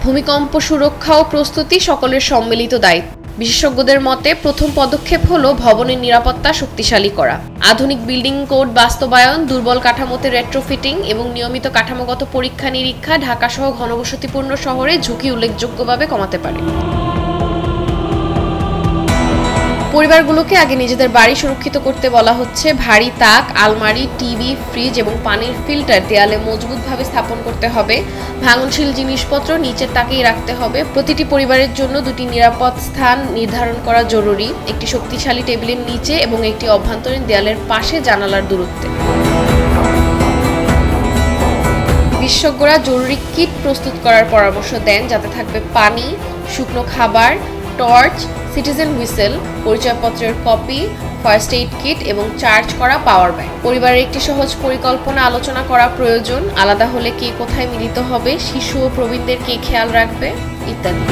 ভূমিকম্প সুরক্ষা ও প্রস্তুতি সকলের সম্মিলিত দায়িত্ব। বিশেষজ্ঞদের মতে প্রথম পদক্ষেপ হলো ভবনের নিরাপত্তা শক্তিশালী করা। আধুনিক বিল্ডিং কোড বাস্তবায়ন, দুর্বল কাঠামোতে রেট্রোফিটিং এবং নিয়মিত কাঠামোগত পরীক্ষা নিরীক্ষা ঢাকাসহ ঘনবসতিপূর্ণ শহরে ঝুঁকি উল্লেখযোগ্যভাবে কমাতে পারে। পরিবারগুলোকে আগে নিজেদের বাড়ি সুরক্ষিত করতে বলা হচ্ছে। ভারী তাক, আলমারি, টিভি, ফ্রিজ এবং পানির ফিল্টার দেয়ালে মজবুতভাবে স্থাপন করতে হবে। ভাঙনশীল জিনিসপত্র নিচের তাকেই রাখতে হবে। প্রতিটি পরিবারের জন্য দুটি নিরাপদ স্থান নির্ধারণ করা জরুরি, একটি শক্তিশালী টেবিলের নিচে এবং একটি অভ্যন্তরীণ দেয়ালের পাশে জানালার দূরত্বে। বিশেষজ্ঞরা জরুরি কিট প্রস্তুত করার পরামর্শ দেন, যাতে থাকবে পানি, শুকনো খাবার, টর্চ, সিটিজেন হুইসেল, পরিচয়পত্রের কপি, ফার্স্ট এইড কিট এবং চার্জ করা পাওয়ার ব্যাংক। পরিবারের একটি সহজ পরিকল্পনা আলোচনা করা প্রয়োজন, আলাদা হলে কে কোথায় মিলিত হবে, শিশু ও প্রবীণদের কে খেয়াল রাখবে ইত্যাদি।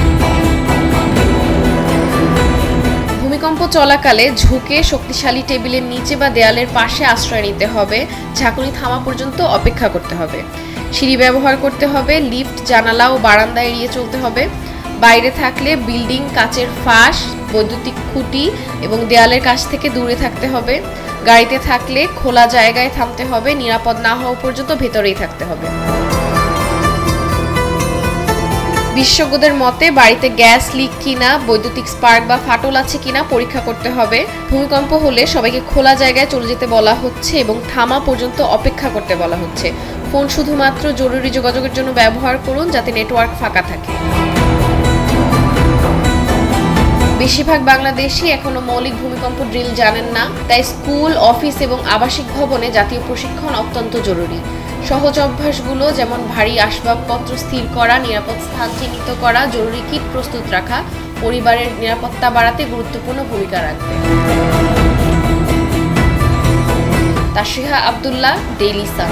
ভূমিকম্প চলাকালে ঝুঁকে শক্তিশালী টেবিলের নিচে বা দেয়ালের পাশে আশ্রয় নিতে হবে। ঝাঁকুনি থামা পর্যন্ত অপেক্ষা করতে হবে। সিঁড়ি ব্যবহার করতে হবে। লিফট, জানালা ও বারান্দা এড়িয়ে চলতে হবে। বাইরে থাকলে বিল্ডিং, কাচের ফাঁস, বৈদ্যুতিক খুঁটি এবং দেয়ালের কাছ থেকে দূরে থাকতে হবে। গাড়িতে থাকলে খোলা জায়গায় থামতে হবে। নিরাপদ না হওয়া পর্যন্ত ভেতরেই থাকতে হবে। বিশেষজ্ঞদের মতে বাড়িতে গ্যাস লিক কিনা, বৈদ্যুতিক স্পার্ক বা ফাটল আছে কিনা পরীক্ষা করতে হবে। ভূমিকম্প হলে সবাইকে খোলা জায়গায় চলে যেতে বলা হচ্ছে এবং থামা পর্যন্ত অপেক্ষা করতে বলা হচ্ছে। ফোন শুধুমাত্র জরুরি যোগাযোগের জন্য ব্যবহার করুন, যাতে নেটওয়ার্ক ফাঁকা থাকে। বেশিরভাগ বাংলাদেশী এখনো মৌলিক ভূমিকম্প ড্রিল জানেন না, তাই স্কুল, অফিস এবং আবাসিক ভবনে জাতীয় প্রশিক্ষণ অত্যন্ত জরুরি। সহজ অভ্যাসগুলো যেমন ভারী আসবাবপত্র স্থির করা, নিরাপদ স্থান চিহ্নিত করা, জরুরি কিট প্রস্তুত রাখা পরিবারের নিরাপত্তা বাড়াতে গুরুত্বপূর্ণ ভূমিকা রাখবে। তাসরিহা আব্দুল্লাহ, ডেইলি সান।